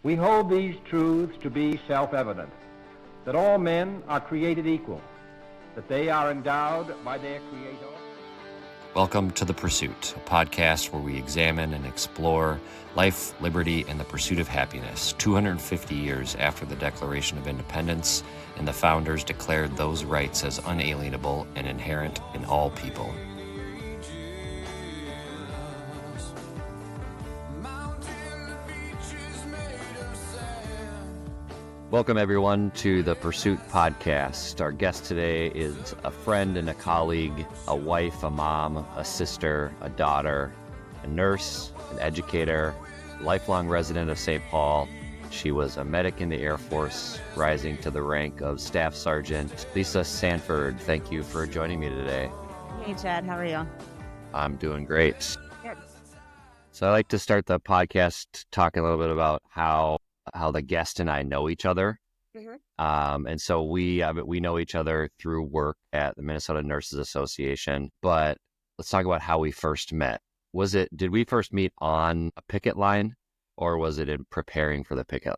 We hold these truths to be self-evident, that all men are created equal, that they are endowed by their Creator. Welcome to The Pursuit, a podcast where we examine and explore life, liberty, and the pursuit of happiness 250 years after the Declaration of Independence and the founders declared those rights as unalienable and inherent in all people. Welcome, everyone, to the Pursuit podcast. Our guest today is a friend and a colleague, a wife, a mom, a sister, a daughter, a nurse, an educator, lifelong resident of St. Paul. She was a medic in the Air Force, rising to the rank of Staff Sergeant. Lisa Sanford, thank you for joining me today. Hey, Chad. How are you? I'm doing great. Good. So I like to start the podcast talking a little bit about how the guest and I know each other. Mm-hmm. And so we know each other through work at the Minnesota Nurses Association. But let's talk about how we first met. Did we first meet on a picket line, or was it in preparing for the picket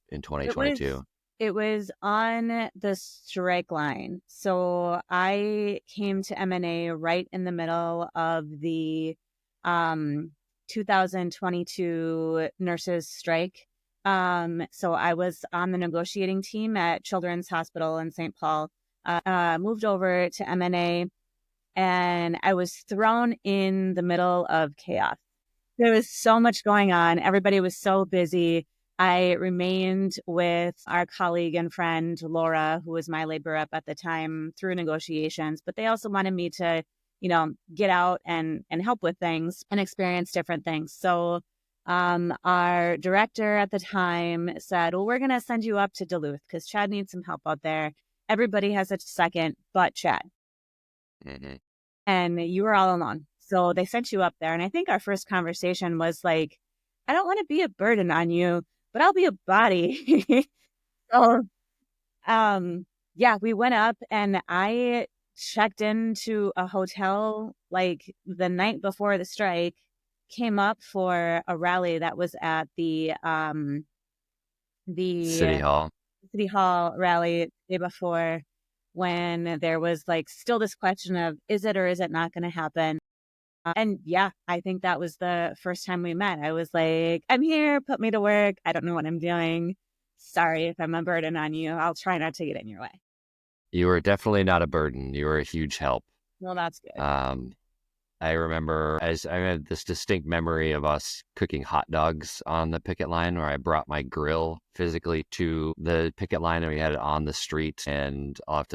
in 2022? It was on the strike line. So I came to MNA right in the middle of the 2022 nurses strike. So I was on the negotiating team at Children's Hospital in St. Paul, moved over to MNA, and I was thrown in the middle of chaos. There was so much going on. Everybody was so busy. I remained with our colleague and friend, Laura, who was my labor rep at the time, through negotiations, but they also wanted me to, get out and help with things and experience different things. So our director at the time said, well, we're going to send you up to Duluth because Chad needs some help out there. Everybody has a second but Chad. Mm-hmm. And you were all alone. So they sent you up there. And I think our first conversation was like, I don't want to be a burden on you, but I'll be a body. So, we went up and I checked into a hotel like the night before the strike, came up for a rally that was at the City Hall rally the day before, when there was like still this question of is it or is it not going to happen. And I think that was the first time we met. I was like, I'm here, put me to work. I don't know what I'm doing. Sorry if I'm a burden on you. I'll try not to get in your way. You were definitely not a burden. You were a huge help. Well, that's good. I remember I had this distinct memory of us cooking hot dogs on the picket line, where I brought my grill physically to the picket line and we had it on the street. And I'll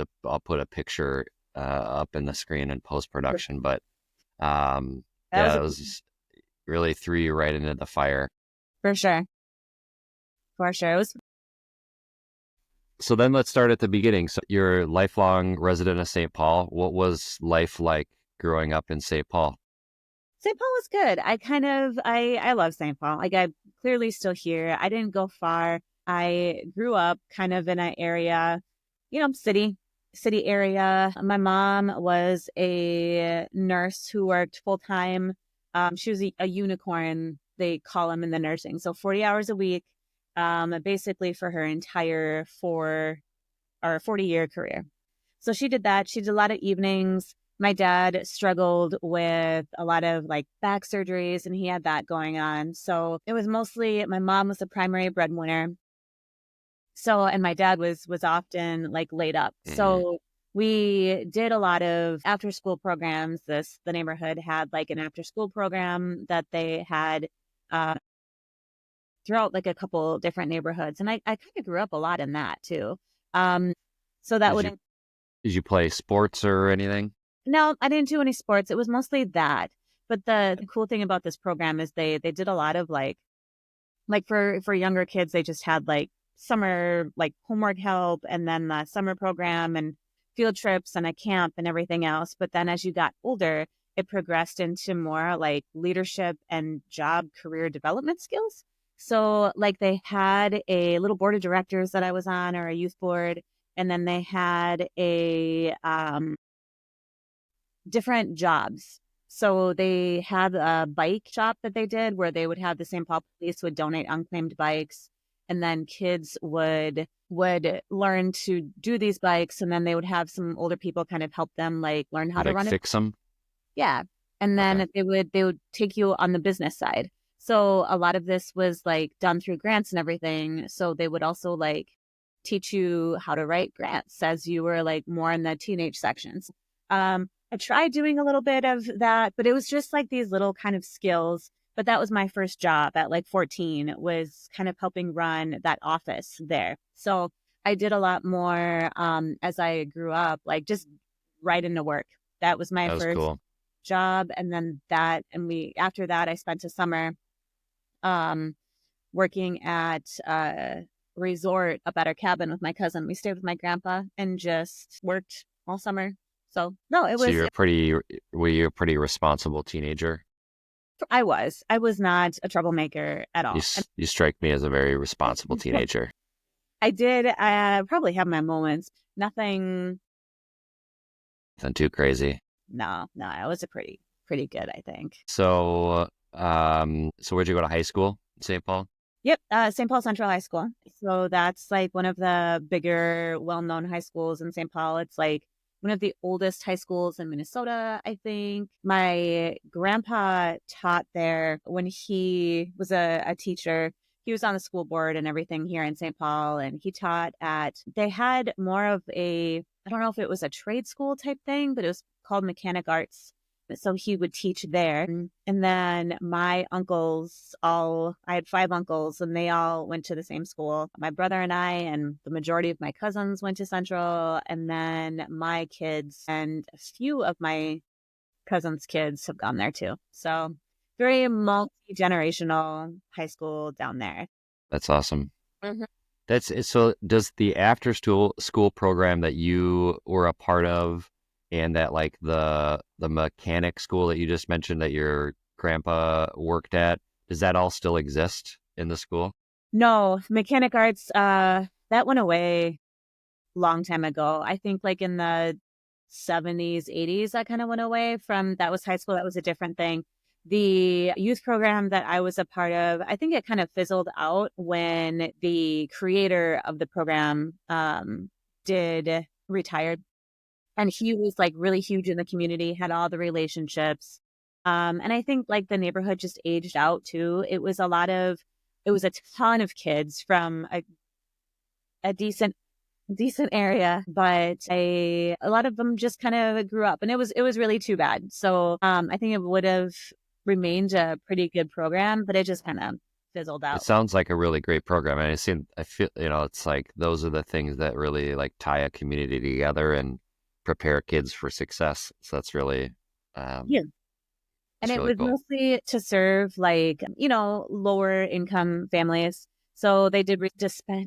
put a picture up in the screen in post-production. But it was really threw you right into the fire. For sure. It was. So then let's start at the beginning. So you're a lifelong resident of St. Paul. What was life like growing up in St. Paul? St. Paul was good. I love St. Paul. Like, I'm clearly still here. I didn't go far. I grew up kind of in an area, city area. My mom was a nurse who worked full time. She was a unicorn, they call them in the nursing. So 40 hours a week, basically for her entire 40-year career. So she did that. She did a lot of evenings. My dad struggled with a lot of like back surgeries and he had that going on. So it was mostly, my mom was the primary breadwinner. So, and my dad was often like laid up. Mm-hmm. So we did a lot of after school programs. The neighborhood had like an after school program that they had, throughout like a couple different neighborhoods. And I kind of grew up a lot in that too. So that Did you play sports or anything? No, I didn't do any sports. It was mostly that. But the cool thing about this program is they did a lot of like for younger kids, they just had like summer like homework help and then the summer program and field trips and a camp and everything else. But then as you got older, it progressed into more like leadership and job career development skills. So like they had a little board of directors that I was on, or a youth board. And then they had a different jobs. So they had a bike shop that they did where they would have the St. Paul Police would donate unclaimed bikes. and then kids would learn to do these bikes, and then they would have some older people kind of help them like learn how to run it. Fix them? Yeah. And then they would take you on the business side. So a lot of this was like done through grants and everything. So they would also like teach you how to write grants as you were like more in the teenage sections. I tried doing a little bit of that, but it was just like these little kind of skills. But that was my first job at like 14, was kind of helping run that office there. So I did a lot more as I grew up, like just right into work. That was my first cool. job. And then after that, I spent a summer working at a resort up at our cabin with my cousin. We stayed with my grandpa and just worked all summer. So no, it was. So were you a pretty responsible teenager? I was not a troublemaker at all. You strike me as a very responsible teenager. I did probably have my moments. Nothing too crazy. No, I was a pretty good, I think. So, where'd you go to high school? St. Paul? Yep, St. Paul Central High School. So that's like one of the bigger, well-known high schools in St. Paul. It's like one of the oldest high schools in Minnesota, I think. My grandpa taught there when he was a teacher. He was on the school board and everything here in St. Paul, and he taught they had more of I don't know if it was a trade school type thing, but it was called Mechanic Arts. So he would teach there. And then my uncles I had 5 uncles, and they all went to the same school. My brother and I, and the majority of my cousins went to Central. And then my kids and a few of my cousins' kids have gone there too. So very multi-generational high school down there. That's awesome. Mm-hmm. So does the after school program that you were a part of, and that like the mechanic school that you just mentioned that your grandpa worked at, does that all still exist in the school? No, Mechanic Arts, that went away long time ago. I think like in the 70s, 80s, that kind of went away from, that was high school. That was a different thing. The youth program that I was a part of, I think it kind of fizzled out when the creator of the program retired. And he was like really huge in the community, had all the relationships. And I think like the neighborhood just aged out too. It was a ton of kids from a decent area, but a lot of them just kind of grew up, and it was really too bad. So I think it would have remained a pretty good program, but it just kind of fizzled out. It sounds like a really great program. And I feel, it's like those are the things that really like tie a community together and prepare kids for success. So that's really yeah. And it was cool. Mostly to serve like, lower income families. So they did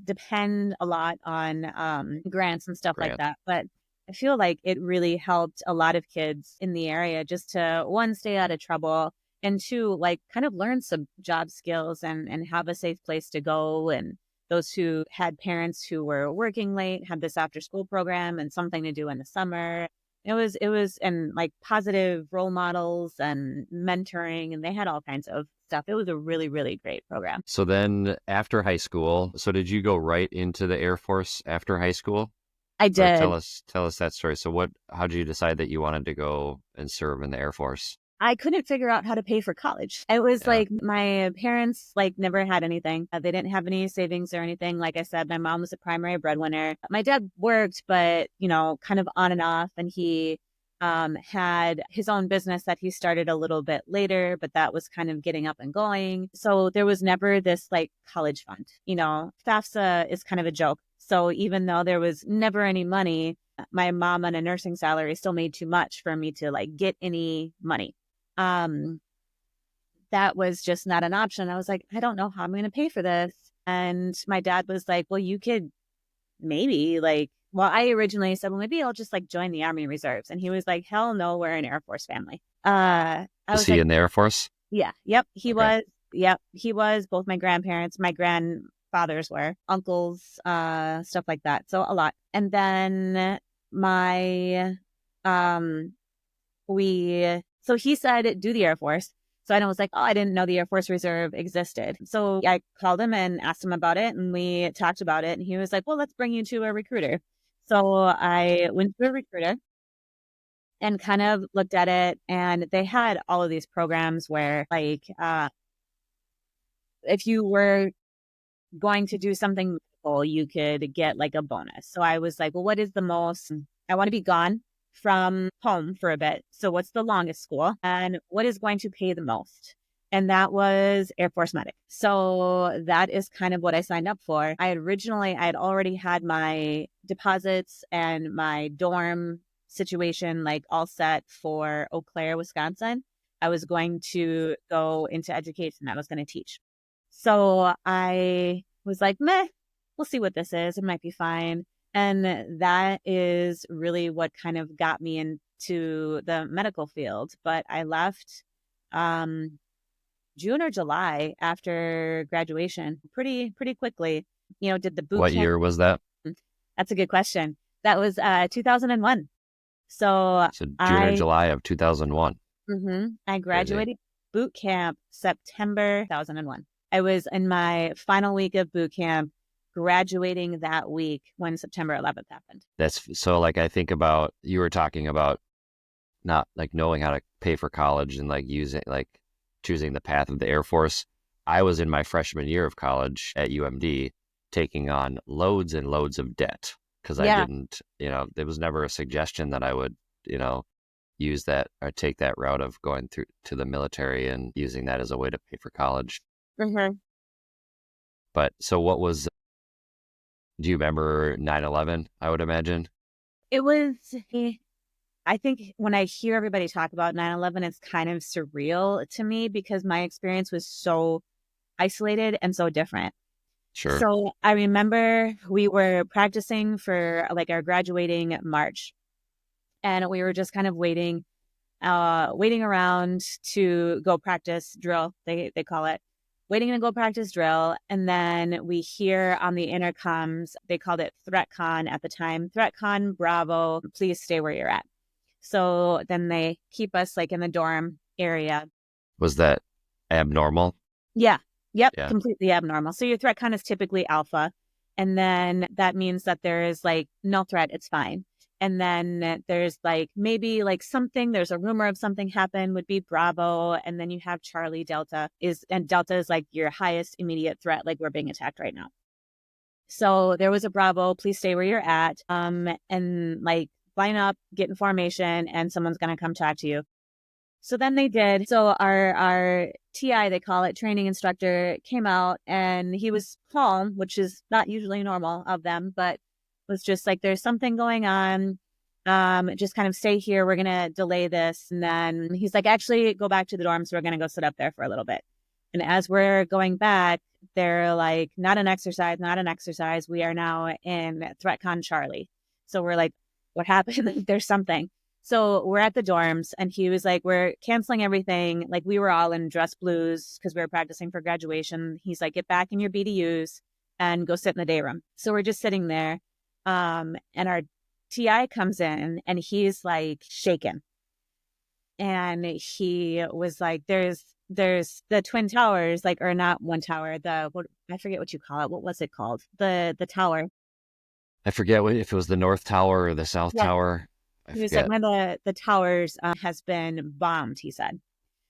depend a lot on grants and stuff like that. But I feel like it really helped a lot of kids in the area just to, 1, stay out of trouble, and 2, like kind of learn some job skills and have a safe place to go. And those who had parents who were working late had this after school program and something to do in the summer. It was and like positive role models and mentoring, and they had all kinds of stuff. It was a really, really great program. So then after high school, did you go right into the Air Force after high school? I did. Or tell us that story. So how did you decide that you wanted to go and serve in the Air Force? I couldn't figure out how to pay for college. It was like my parents never had anything. They didn't have any savings or anything. Like I said, my mom was a primary breadwinner. My dad worked, but kind of on and off. And he had his own business that he started a little bit later, but that was kind of getting up and going. So there was never this like college fund. FAFSA is kind of a joke. So even though there was never any money, my mom on a nursing salary still made too much for me to like get any money. That was just not an option. I was like, I don't know how I'm going to pay for this. And my dad was like, well, you could maybe I originally said, well, maybe I'll just like join the Army Reserves. And he was like, hell no, we're an Air Force family. Was he in the Air Force? Yeah. Yep. He was. Yep. He was. Both my grandparents, my grandfathers were, uncles, stuff like that. So a lot. And then so he said, do the Air Force. So I was like, oh, I didn't know the Air Force Reserve existed. So I called him and asked him about it, and we talked about it. And he was like, well, let's bring you to a recruiter. So I went to a recruiter and kind of looked at it, and they had all of these programs where like if you were going to do something medical, you could get like a bonus. So I was like, well, what is the most? I want to be gone from home for a bit. So what's the longest school and what is going to pay the most? And that was Air Force Medic. So that is kind of what I signed up for. I had already had my deposits and my dorm situation like all set for Eau Claire, Wisconsin. I was going to go into education. I was going to teach. So I was like, meh, we'll see what this is. It might be fine. And that is really what kind of got me into the medical field. But I left June or July after graduation, pretty quickly. Did the boot What camp. year was that? That's a good question. That was 2001. So June or July of 2001. I graduated boot camp September 2001. I was in my final week of boot camp, graduating that week when September 11th happened. That's so like I think about you were talking about not like knowing how to pay for college and like choosing the path of the Air Force. I was in my freshman year of college at UMD taking on loads and loads of debt because I didn't, there was never a suggestion that I would, use that or take that route of going through to the military and using that as a way to pay for college. But so do you remember 9/11, I would imagine? It was, I think when I hear everybody talk about 9/11, it's kind of surreal to me because my experience was so isolated and so different. Sure. So I remember we were practicing for like our graduating march, and we were just kind of waiting around to go practice drill. They call it. Waiting to go practice drill. And then we hear on the intercoms, they called it ThreatCon at the time, ThreatCon, Bravo, please stay where you're at. So then they keep us like in the dorm area. Was that abnormal? Yeah. Yep. Yeah. Completely abnormal. So your ThreatCon is typically alpha. And then that means that there is like no threat. It's fine. And then there's like maybe like there's a rumor of something happened would be Bravo. And then you have Charlie. Delta is like your highest immediate threat. Like we're being attacked right now. So there was a Bravo, please stay where you're at. And like line up, get in formation, and someone's going to come talk to you. So then they did. So our TI, they call it, training instructor, came out and he was calm, which is not usually normal of them, but was just like, there's something going on. Just kind of stay here. We're going to delay this. And then he's like, actually go back to the dorms. We're going to go sit up there for a little bit. And as we're going back, they're like, not an exercise. We are now in ThreatCon Charlie. So we're like, what happened? There's something. So we're at the dorms and he was like, we're canceling everything. Like we were all in dress blues because we were practicing for graduation. He's like, get back in your BDUs and go sit in the day room. So we're just sitting there. And our TI comes in and he's like shaken. And he was like, there's the Twin Towers, like, or not one tower, I forget what you call it. What was it called? The tower. I forget if it was the North Tower or the South Tower. He was like, one of the towers has been bombed, he said.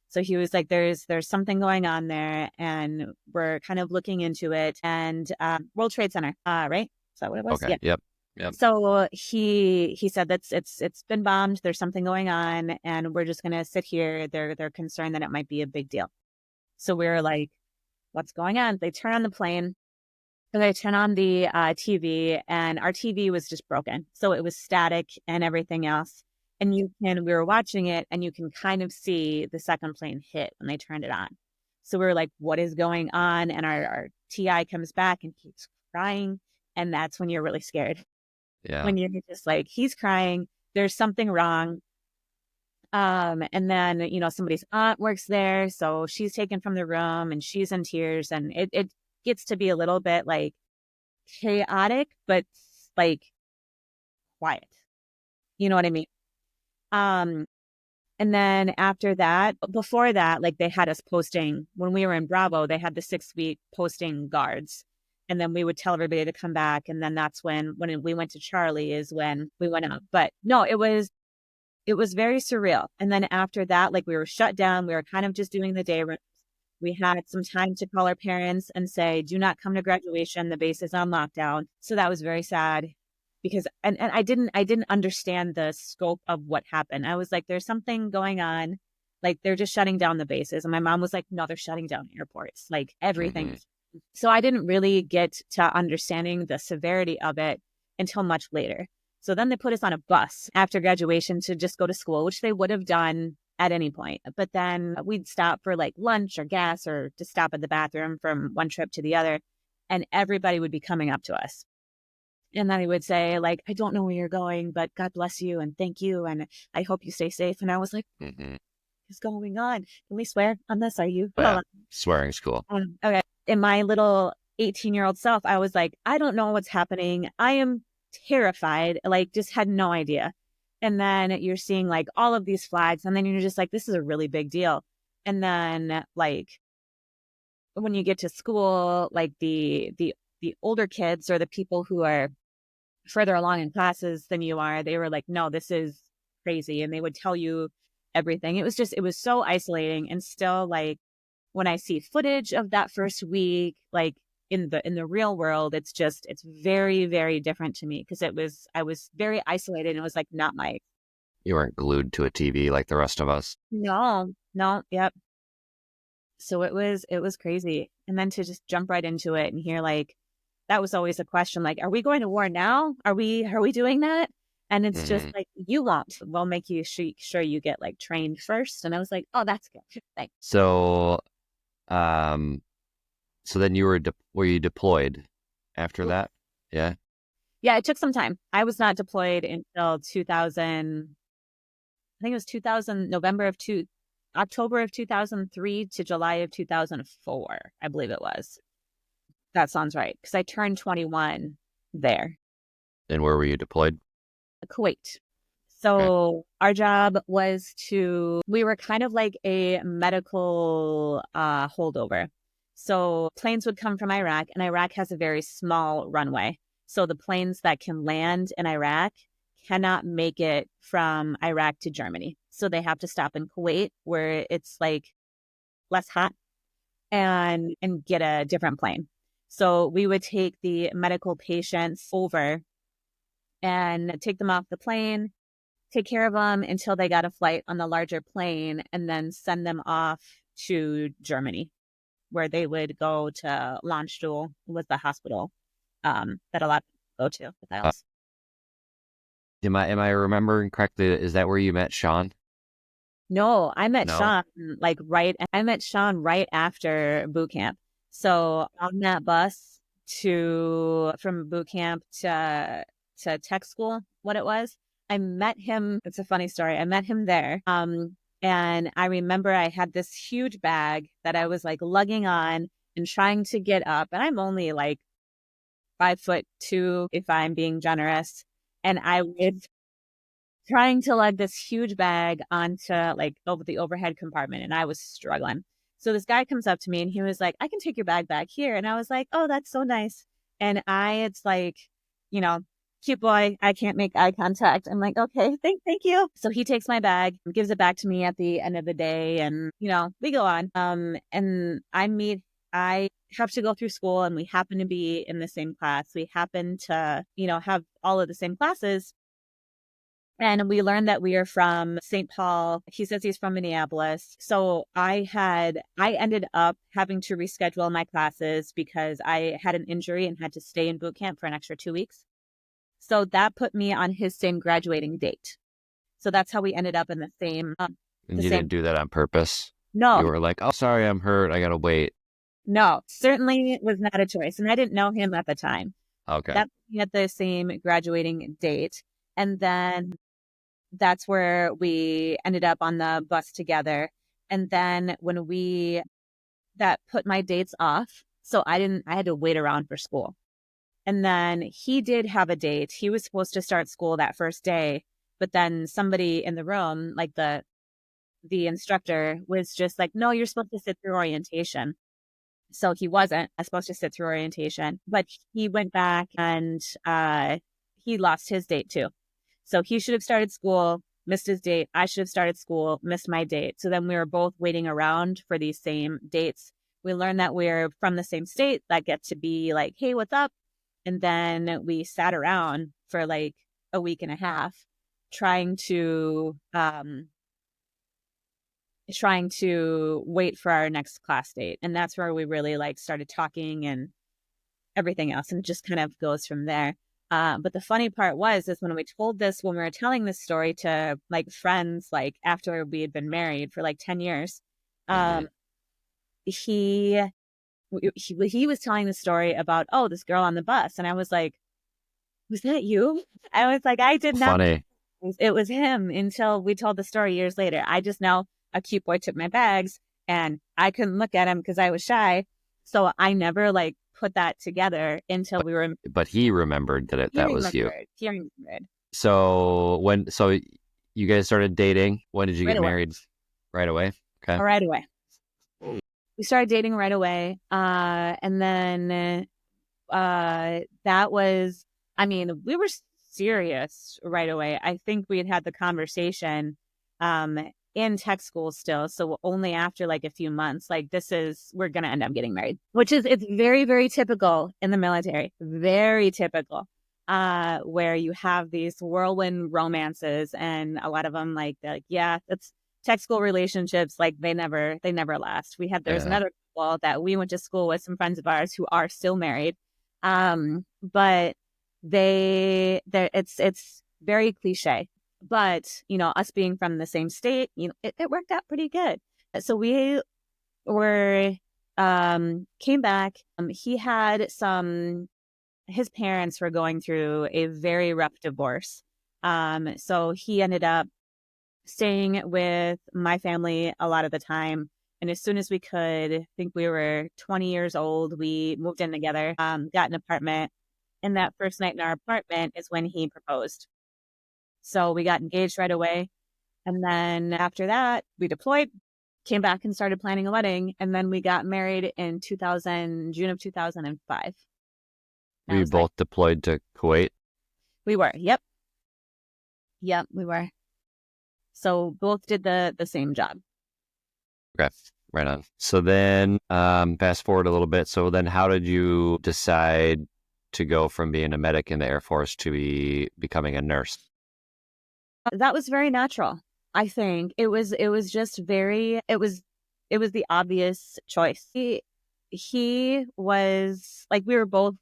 So he was like, there's something going on there and we're kind of looking into it. And World Trade Center, right? Is that what it was? Okay. Yeah. Yep. So he said that's it's been bombed. There's something going on, and we're just gonna sit here. They're concerned that it might be a big deal. So we're like, what's going on? They turn on the plane, and they turn on the TV, and our TV was just broken, so it was static and everything else. And we were watching it, and you can kind of see the second plane hit when they turned it on. So we were like, what is going on? And our TI comes back and keeps crying, and that's when you're really scared. Yeah. When you're just like, he's crying, there's something wrong. And then, somebody's aunt works there. So she's taken from the room and she's in tears, and it gets to be a little bit like chaotic, but like quiet. You know what I mean? And then after that, before that, like they had us posting when we were in Bravo, they had the 6-week posting guards. And then we would tell everybody to come back. And then that's when we went to Charlie is when we went up. But no, it was very surreal. And then after that, like we were shut down. We were kind of just doing the day rooms. We had some time to call our parents and say, do not come to graduation. The base is on lockdown. So that was very sad because, and I didn't understand the scope of what happened. I was like, there's something going on. Like they're just shutting down the bases. And my mom was like, no, they're shutting down airports, like everything. Mm-hmm. So I didn't really get to understanding the severity of it until much later. So then they put us on a bus after graduation to just go to school, which they would have done at any point. But then we'd stop for like lunch or gas or to stop at the bathroom from one trip to the other. And everybody would be coming up to us. And then he would say, like, I don't know where you're going, but God bless you and thank you. And I hope you stay safe. And I was like, what's going on? Can we swear on this? Are you? Yeah, swearing's cool. Okay. In my little 18-year-old self, I was like, I don't know what's happening. I am terrified, like just had no idea. And then you're seeing like all of these flags and then you're just like, this is a really big deal. And then like when you get to school, like the older kids or the people who are further along in classes than you are, they were like, no, this is crazy. And they would tell you everything. It was so isolating. And still like when I see footage of that first week, like in the real world, it's very, very different to me because I was very isolated and it was like not my. You weren't glued to a TV like the rest of us. No, yep. So it was crazy. And then to just jump right into it and hear like, that was always a question, like, are we going to war now? Are we doing that? And it's just like, you won't. We'll make you sure you get like trained first. And I was like, oh, that's good. Thanks. So, so then were you deployed after that? Yeah. Yeah, it took some time. I was not deployed until 2000. I think it was 2000, October of 2003 to July of 2004. I believe it was. That sounds right. Because I turned 21 there. And where were you deployed? Kuwait. So our job was we were kind of like a medical holdover. So planes would come from Iraq, and Iraq has a very small runway. So the planes that can land in Iraq cannot make it from Iraq to Germany. So they have to stop in Kuwait where it's like less hot and get a different plane. So we would take the medical patients over and take them off the plane, take care of them until they got a flight on the larger plane, and then send them off to Germany, where they would go to Landstuhl, was the hospital that a lot of people go to. Am I remembering correctly? Is that where you met Sean? No, I met Sean right after boot camp. So on that bus from boot camp to tech school, what it was, I met him. It's a funny story. I met him there. And I remember I had this huge bag that I was like lugging on and trying to get up. And I'm only like 5'2" if I'm being generous. And I was trying to lug this huge bag onto like over the overhead compartment. And I was struggling. So this guy comes up to me and he was like, I can take your bag back here. And I was like, oh, that's so nice. And it's like, cute boy, I can't make eye contact. I'm like, okay, thank you. So he takes my bag, gives it back to me at the end of the day. And, we go on. And I have to go through school and we happen to be in the same class. We happen to, have all of the same classes. And we learned that we are from St. Paul. He says he's from Minneapolis. So I ended up having to reschedule my classes because I had an injury and had to stay in boot camp for an extra 2 weeks. So that put me on his same graduating date. So that's how we ended up in the same. And you didn't do that on purpose? No. You were like, oh, sorry, I'm hurt. I got to wait. No, certainly was not a choice. And I didn't know him at the time. Okay. That put me at the same graduating date. And then that's where we ended up on the bus together. And then that put my dates off. So I had to wait around for school. And then he did have a date. He was supposed to start school that first day, but then somebody in the room, like the the instructor was just like, no, you're supposed to sit through orientation. So he wasn't supposed to sit through orientation, but he went back and he lost his date too. So he should have started school, missed his date. I should have started school, missed my date. So then we were both waiting around for these same dates. We learned that we're from the same state. That get to be like, hey, what's up? And then we sat around for like a week and a half trying to wait for our next class date. And that's where we really like started talking and everything else, and it just kind of goes from there. But the funny part is when we were telling this story to like friends, like after we had been married for like 10 years, he was telling the story about, oh, this girl on the bus. And I was like, was that you? I was like, I did not. Funny. It was him until we told the story years later. I just know a cute boy took my bags and I couldn't look at him because I was shy. So I never like put that together until we were. But he remembered that was you. He remembered. So you guys started dating, when did you get married? Right away? Okay. Right away. We started dating right away. And then that was, I mean, we were serious right away. I think we had the conversation in tech school still. So only after like a few months, like we're going to end up getting married, it's very, very typical in the military. Very typical, where you have these whirlwind romances, and a lot of them it's tech school relationships. Like they never last. There's another couple that we went to school with, some friends of ours who are still married. But it's very cliche. But, you know, us being from the same state, you know, it worked out pretty good. So we came back. His parents were going through a very rough divorce. So he ended up staying with my family a lot of the time. And as soon as we could, I think we were 20 years old, we moved in together, got an apartment. And that first night in our apartment is when he proposed. So we got engaged right away. And then after that, we deployed, came back and started planning a wedding. And then we got married in June of 2005. Were you both deployed to Kuwait? We were. Yep. Yep, we were. So both did the same job. Okay, right on. So then fast forward a little bit. So then how did you decide to go from being a medic in the Air Force to becoming a nurse? That was very natural. I think it was just very, it was the obvious choice. He was like, we were both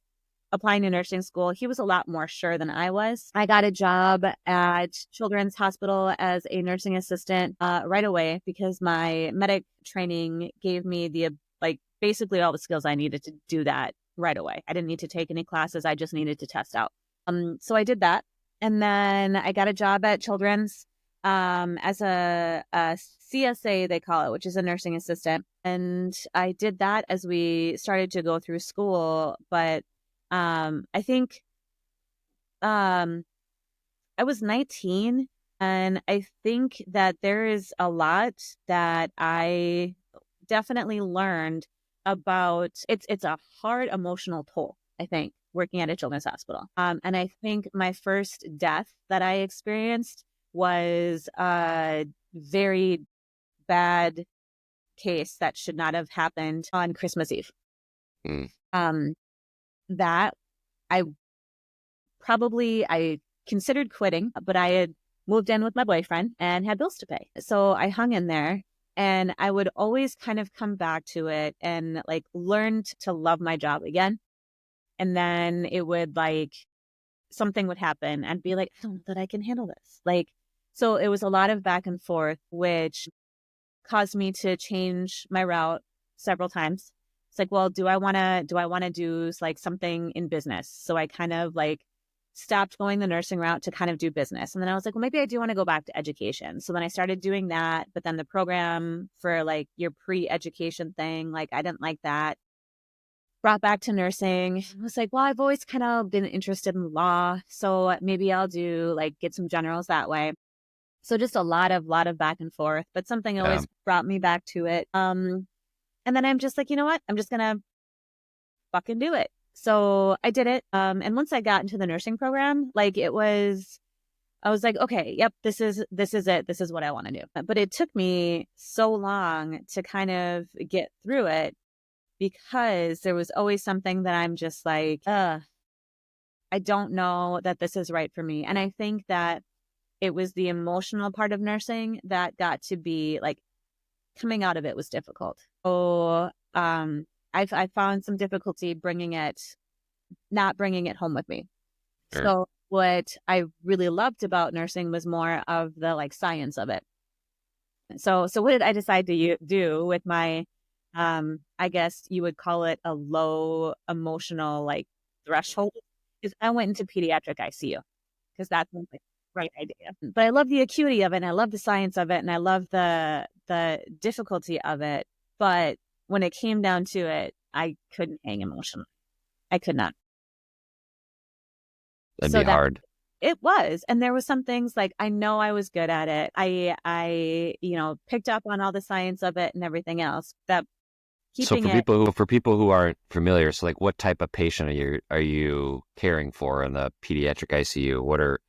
applying to nursing school. He was a lot more sure than I was. I got a job at Children's Hospital as a nursing assistant right away because my medic training gave me basically all the skills I needed to do that right away. I didn't need to take any classes. I just needed to test out. So I did that. And then I got a job at Children's as a CSA, they call it, which is a nursing assistant. And I did that as we started to go through school. But I think I was 19, and I think that there is a lot that I definitely learned about. It's a hard emotional toll, I think, working at a children's hospital. And I think my first death that I experienced was a very bad case that should not have happened on Christmas Eve. That I considered quitting, but I had moved in with my boyfriend and had bills to pay. So I hung in there, and I would always kind of come back to it and like learned to love my job again. And then it would something would happen and be like, I don't know that I can handle this. So it was a lot of back and forth, which caused me to change my route several times. It's like, well, do I want to do something in business? So I kind of stopped going the nursing route to kind of do business. And then I was like, well, maybe I do want to go back to education. So then I started doing that. But then the program for your pre-education thing, I didn't like that. Brought back to nursing. I was like, well, I've always kind of been interested in law. So maybe I'll do get some generals that way. So just a lot of back and forth, but something always brought me back to it. And then I'm just like, you know what? I'm just going to fucking do it. So I did it. And once I got into the nursing program, like I was like, okay, yep, this is it. This is what I want to do. But it took me so long to kind of get through it because there was always something that I'm just like, I don't know that this is right for me. And I think that it was the emotional part of nursing that got to be like, coming out of it was difficult. So I found some difficulty not bringing it home with me. Sure. So what I really loved about nursing was more of the like science of it. So what did I decide to do with my, I guess you would call it a low emotional like threshold? Is I went into pediatric ICU because that's like the right idea. But I love the acuity of it, and I love the science of it, and I love the difficulty of it. But when it came down to it, I couldn't hang emotionally. I could not. That'd be hard. It was. And there was some things like I know I was good at it. I picked up on all the science of it and everything else. That keeping for people who aren't familiar, so like what type of patient are you caring for in the pediatric ICU? What are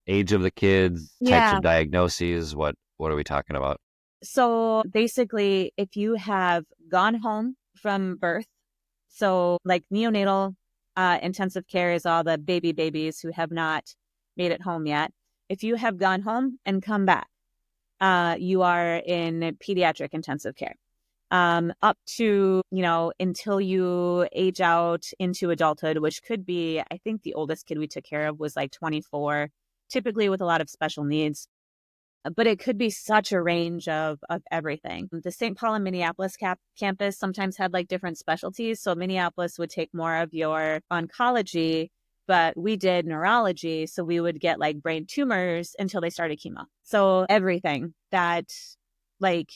age of the kids, types of diagnoses? What are we talking about? So basically, if you have gone home from birth, so like neonatal intensive care is all the babies who have not made it home yet. If you have gone home and come back, you are in pediatric intensive care. Up to, until you age out into adulthood, which could be, I think the oldest kid we took care of was like 24, typically with a lot of special needs. But it could be such a range of everything. The St. Paul and Minneapolis campus sometimes had like different specialties. So Minneapolis would take more of your oncology, but we did neurology. So we would get like brain tumors until they started chemo. So everything that like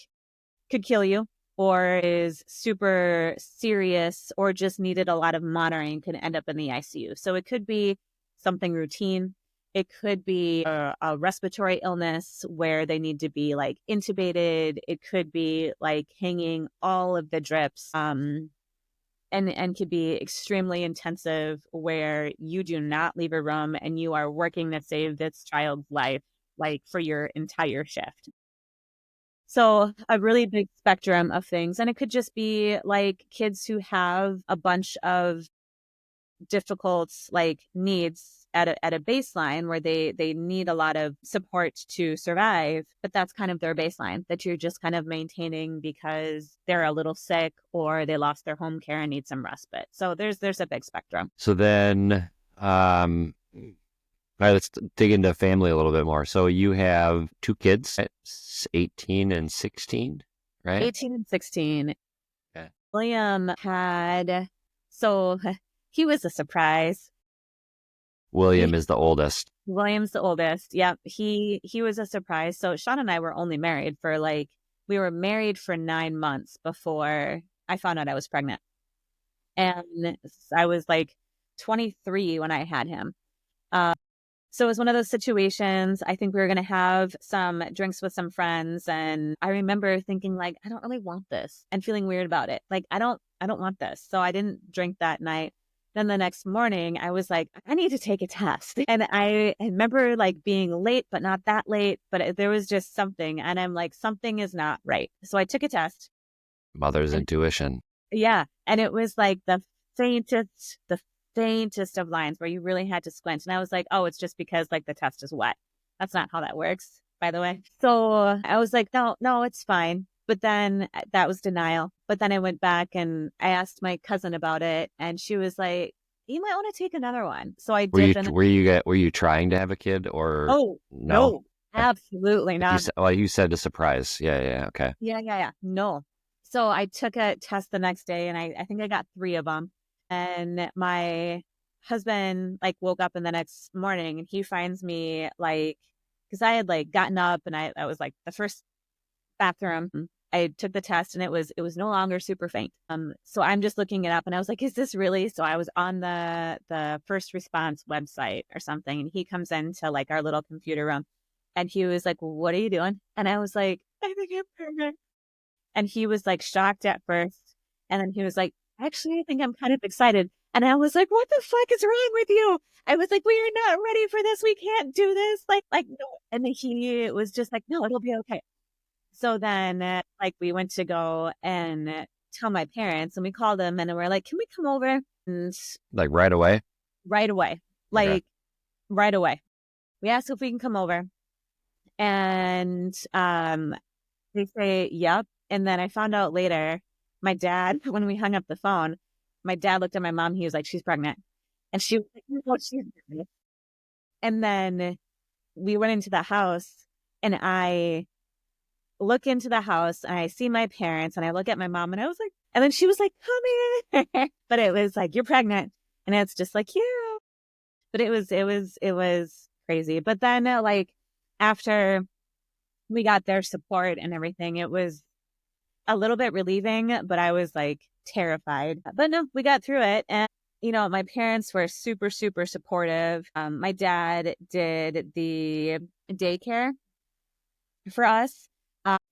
could kill you or is super serious or just needed a lot of monitoring can end up in the ICU. So it could be something routine. It could be a respiratory illness where they need to be like intubated. It could be like hanging all of the drips and could be extremely intensive where you do not leave a room and you are working to save this child's life like for your entire shift. So a really big spectrum of things. And it could just be like kids who have a bunch of difficult like needs at a baseline where they need a lot of support to survive, but that's kind of their baseline that you're just kind of maintaining because they're a little sick or they lost their home care and need some respite. So there's a big spectrum. So then all right, let's dig into family a little bit more. So you have two kids, 18 and 16, right? 18 and 16. Okay. William he was a surprise. William is the oldest. William's the oldest. Yep. He was a surprise. So Sean and I were only married for we were married for 9 months before I found out I was pregnant. And I was like 23 when I had him. So it was one of those situations. I think we were going to have some drinks with some friends. And I remember thinking like, I don't really want this and feeling weird about it. Like, I don't want this. So I didn't drink that night. Then the next morning I was like, I need to take a test. And I remember like being late, but not that late, but there was just something. And I'm like, something is not right. So I took a test. Mother's intuition. Yeah. And it was like the faintest of lines where you really had to squint. And I was like, oh, it's just because like the test is wet. That's not how that works, by the way. So I was like, no, it's fine. But then that was denial. But then I went back and I asked my cousin about it, and she was like, you might want to take another one. So I did. Were you trying to have a kid or? Oh, no, absolutely not. You said a surprise. Yeah. Okay. Yeah. No. So I took a test the next day, and I think I got 3 of them. And my husband like woke up in the next morning and he finds me like, because I had like gotten up and I was like the first bathroom. I took the test and it was no longer super faint. So I'm just looking it up and I was like, is this really? So I was on the first response website or something, and he comes into like our little computer room And he was like, well, what are you doing? And I was like, I think I'm pregnant. And he was like shocked at first. And then he was like, actually, I think I'm kind of excited. And I was like, what the fuck is wrong with you? I was like, we are not ready for this. We can't do this. No. And he was just like, no, it'll be okay. So then we went to go and tell my parents, and we called them and we're like, can we come over? And Like right away? right away, Okay. right away. We asked if we can come over, and they say, yep. And then I found out later, my dad, when we hung up the phone, my dad looked at my mom. He was like, she's pregnant. And she was like, no, she's pregnant. And then we went into the house, and I look into the house and I see my parents, and I look at my mom, and I was like, and then she was like, come here. But it was like, you're pregnant. And it's just like, yeah. But it was crazy. But then after we got their support and everything, it was a little bit relieving, but I was like terrified. But no, we got through it. And, my parents were super, super supportive. My dad did the daycare for us.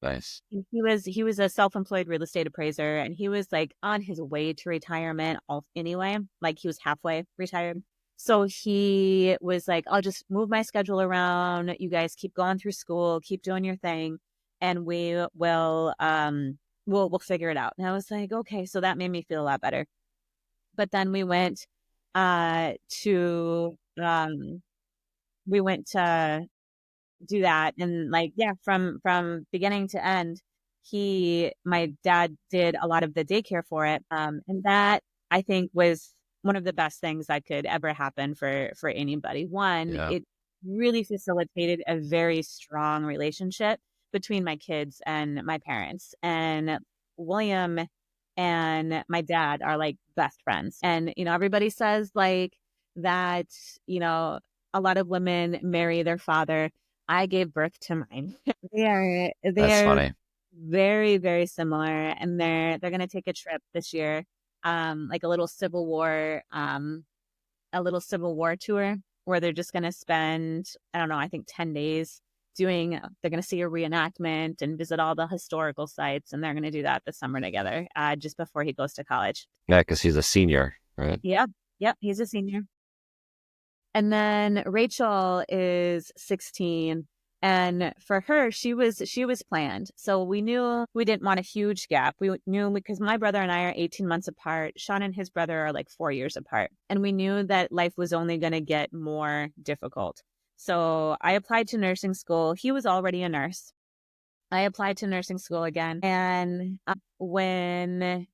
Nice. He was a self-employed real estate appraiser, and he was like on his way to retirement anyway. Like he was halfway retired. So he was like, I'll just move my schedule around. You guys keep going through school, keep doing your thing, and we'll figure it out. And I was like, okay. So that made me feel a lot better. But then we went to do that, and from beginning to end, my dad did a lot of the daycare for it, and that I think was one of the best things that could ever happen for anybody. One, Yeah. it really facilitated a very strong relationship between my kids and my parents. And William and my dad are like best friends. And everybody says that a lot lot of women marry their father. I gave birth to mine. That's They are funny. very, very similar, and they're gonna take a trip this year, like a little Civil War tour where they're just gonna spend, I don't know, I think 10 days they're gonna see a reenactment and visit all the historical sites, and they're gonna do that this summer together, just before he goes to college. Yeah, because he's a senior, right? Yep, he's a senior. And then Rachel is 16. And for her, she was planned. So we knew we didn't want a huge gap. We knew because my brother and I are 18 months apart. Sean and his brother are like 4 years apart. And we knew that life was only going to get more difficult. So I applied to nursing school. He was already a nurse. I applied to nursing school again. And when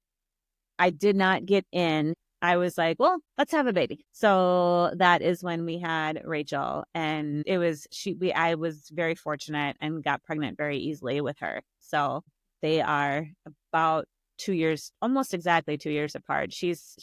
I did not get in, I was like, well, let's have a baby. So that is when we had Rachel, and I was very fortunate and got pregnant very easily with her. So they are about 2 years, almost exactly 2 years apart. She's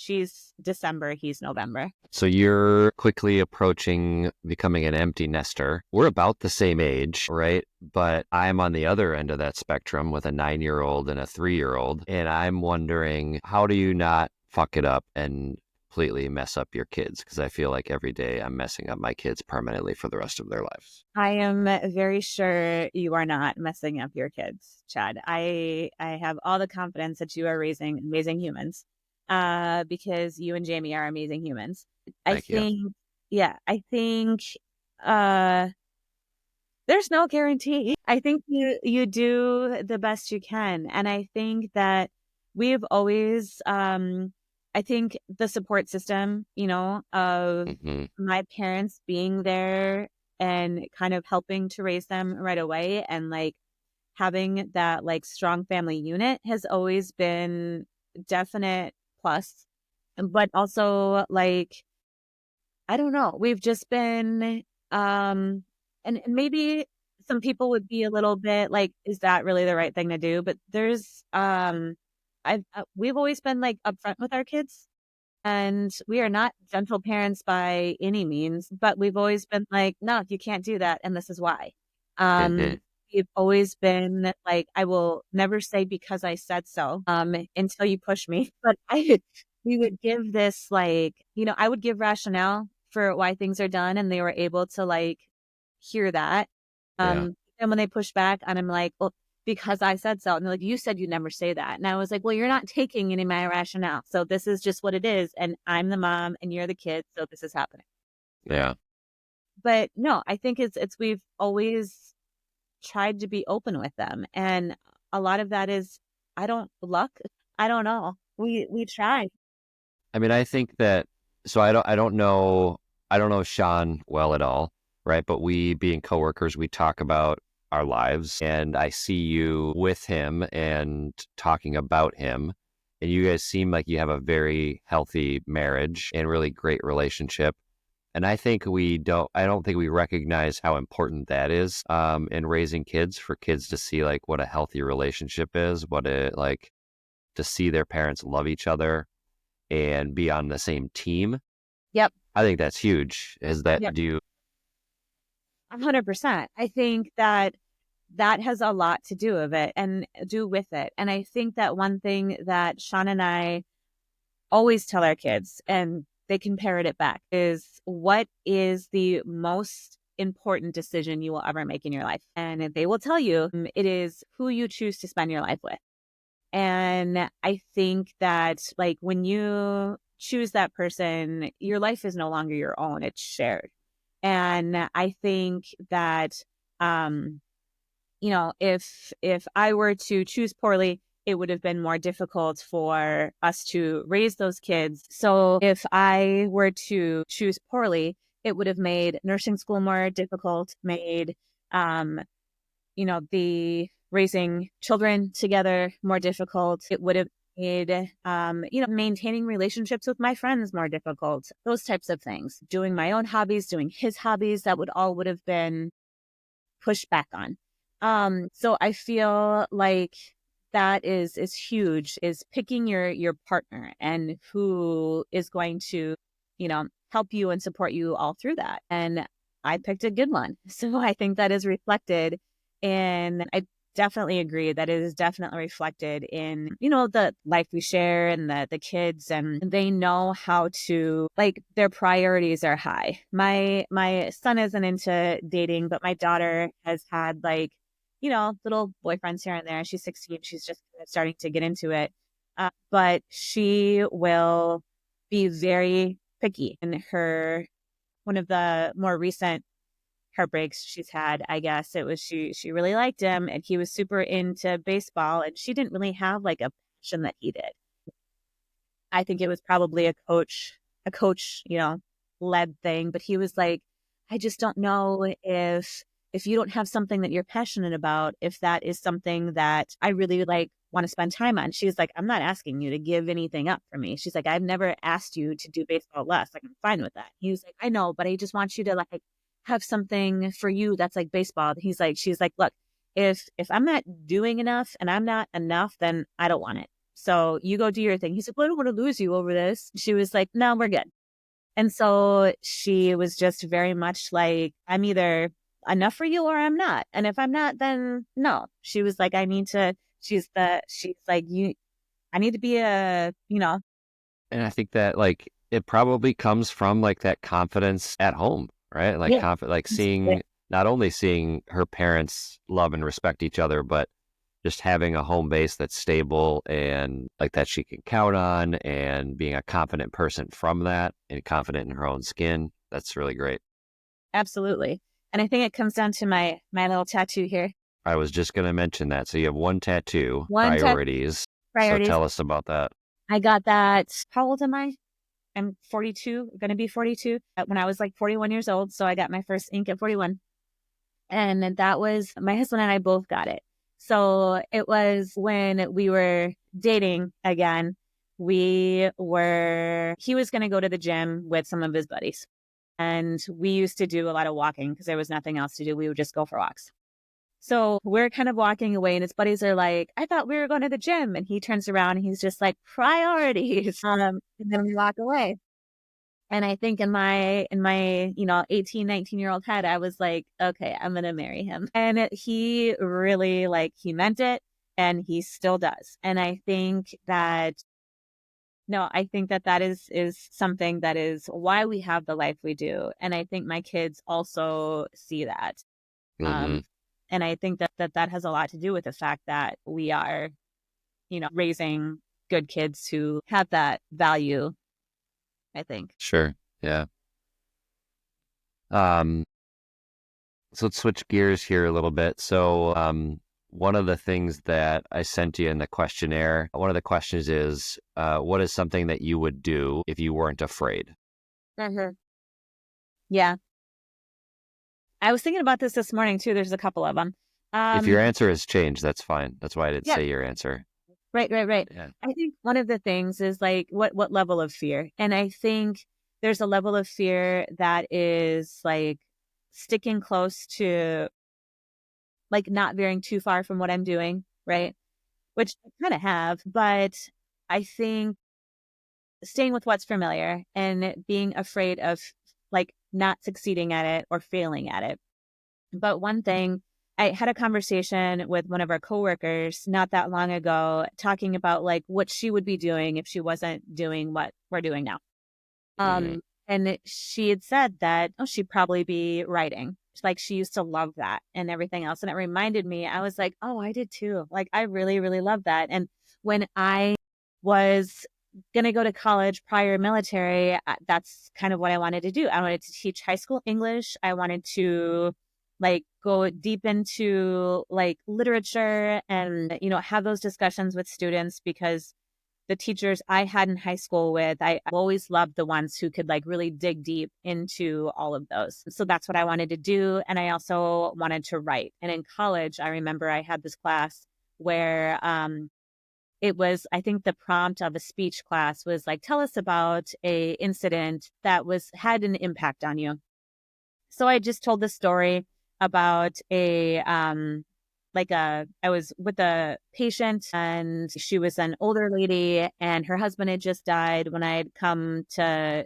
December, he's November. So you're quickly approaching becoming an empty nester. We're about the same age, right? But I'm on the other end of that spectrum with a 9-year-old and a 3-year-old. And I'm wondering, how do you not fuck it up and completely mess up your kids? Because I feel like every day I'm messing up my kids permanently for the rest of their lives. I am very sure you are not messing up your kids, Chad. I have all the confidence that you are raising amazing humans, because you and Jamie are amazing humans. Thank you. I think there's no guarantee. I think you do the best you can. And I think that we've always, I think the support system, of my parents being there and kind of helping to raise them right away, and having that strong family unit has always been definite plus. But also I don't know, we've just been, and maybe some people would be a little bit like, is that really the right thing to do? But there's, we've always been upfront with our kids, and we are not gentle parents by any means, but we've always been like, no, you can't do that, and this is why. We've always been like, I will never say because I said so, until you push me. But we would give this I would give rationale for why things are done, and they were able to hear that. Yeah. And when they push back, and I'm like, well, because I said so. And they're like, you said you'd never say that. And I was like, well, you're not taking any of my rationale. So this is just what it is. And I'm the mom and you're the kid. So this is happening. Yeah. But no, I think we've always tried to be open with them. And a lot of that is, luck. I don't know. We try. I mean, I think that, so I don't know Sean well at all, right? But we being coworkers, we talk about our lives, and I see you with him and talking about him, and you guys seem like you have a very healthy marriage and really great relationship. And I don't think we recognize how important that is in raising kids, for kids to see like what a healthy relationship is, to see their parents love each other and be on the same team. Yep. I think that's huge. Yep. 100%. I think that has a lot to do with it. And I think that one thing that Sean and I always tell our kids, and they can parrot it back, is what is the most important decision you will ever make in your life? And they will tell you it is who you choose to spend your life with. And I think that like when you choose that person, your life is no longer your own, it's shared. And I think that, if I were to choose poorly, it would have been more difficult for us to raise those kids. So if I were to choose poorly, it would have made nursing school more difficult, made, the raising children together more difficult. It would have made, maintaining relationships with my friends more difficult, those types of things. Doing my own hobbies, doing his hobbies, that would have been pushed back on. So I feel like that is huge, is picking your partner and who is going to, help you and support you all through that. And I picked a good one. So I think that is reflected in, I definitely agree that it is definitely reflected in, the life we share and the kids, and they know how to, like, their priorities are high. My son isn't into dating, but my daughter has had little boyfriends here and there. She's 16. She's just starting to get into it. But she will be very picky. And one of the more recent heartbreaks she's had, I guess it was, she really liked him and he was super into baseball, and she didn't really have like a passion that he did. I think it was probably a coach, led thing, but he was like, I just don't know if you don't have something that you're passionate about, if that is something that I really want to spend time on. She's like, I'm not asking you to give anything up for me. She's like, I've never asked you to do baseball less. Like, I'm fine with that. He was like, I know, but I just want you to have something for you that's like baseball. She's like, look, if I'm not doing enough and I'm not enough, then I don't want it. So you go do your thing. He said, well, I don't want to lose you over this. She was like, no, we're good. And so she was just very much like, I'm either enough for you or I'm not. And if I'm not, then no. She was like, she's like, I need to be And I think that it probably comes from that confidence at home, right? Yeah. Not only seeing her parents love and respect each other, but just having a home base that's stable and that she can count on, and being a confident person from that and confident in her own skin. That's really great. Absolutely. And I think it comes down to my little tattoo here. I was just going to mention that. So you have one tattoo, Priorities. So tell us about that. I got that. How old am I? I'm 42, going to be 42 when I was 41 years old. So I got my first ink at 41. And that was, my husband and I both got it. So it was when we were dating again, he was going to go to the gym with some of his buddies. And we used to do a lot of walking because there was nothing else to do. We would just go for walks. So we're kind of walking away and his buddies are like, I thought we were going to the gym. And he turns around and he's just like, priorities. And then we walk away. And I think in my 18, 19-year-old head, I was like, okay, I'm going to marry him. And he really he meant it, and he still does. And I think that is something that is why we have the life we do. And I think my kids also see that. Hmm. And I think that has a lot to do with the fact that we are, raising good kids who have that value, I think. Sure. Yeah. Um, so let's switch gears here a little bit. So, one of the things that I sent you in the questionnaire, one of the questions is, what is something that you would do if you weren't afraid? Mhm. Yeah. I was thinking about this morning too. There's a couple of them. If your answer has changed, that's fine. That's why I didn't Yeah. say your answer. Right, right, right. Yeah. I think one of the things is like what level of fear? And I think there's a level of fear that is like sticking close to like not veering too far from what I'm doing, right? Which I kind of have, but I think staying with what's familiar and being afraid of like not succeeding at it or failing at it. But one thing, I had a conversation with one of our coworkers not that long ago, talking about like what she would be doing if she wasn't doing what we're doing now. Hmm. She had said that, oh, she'd probably be writing. Like she used to love that and everything else. And it reminded me, I was like, oh, I did too. Like I really, really love that. And when I was going to go to college prior military, that's kind of what I wanted to do. I wanted to teach high school English. I wanted to like go deep into like literature and, have those discussions with students because the teachers I had in high school with, I always loved the ones who could like really dig deep into all of those. So that's what I wanted to do. And I also wanted to write. And in college, I remember I had this class where it was, I think the prompt of a speech class was like, tell us about a incident that had an impact on you. So I just told the story about I was with a patient and she was an older lady and her husband had just died when I had come to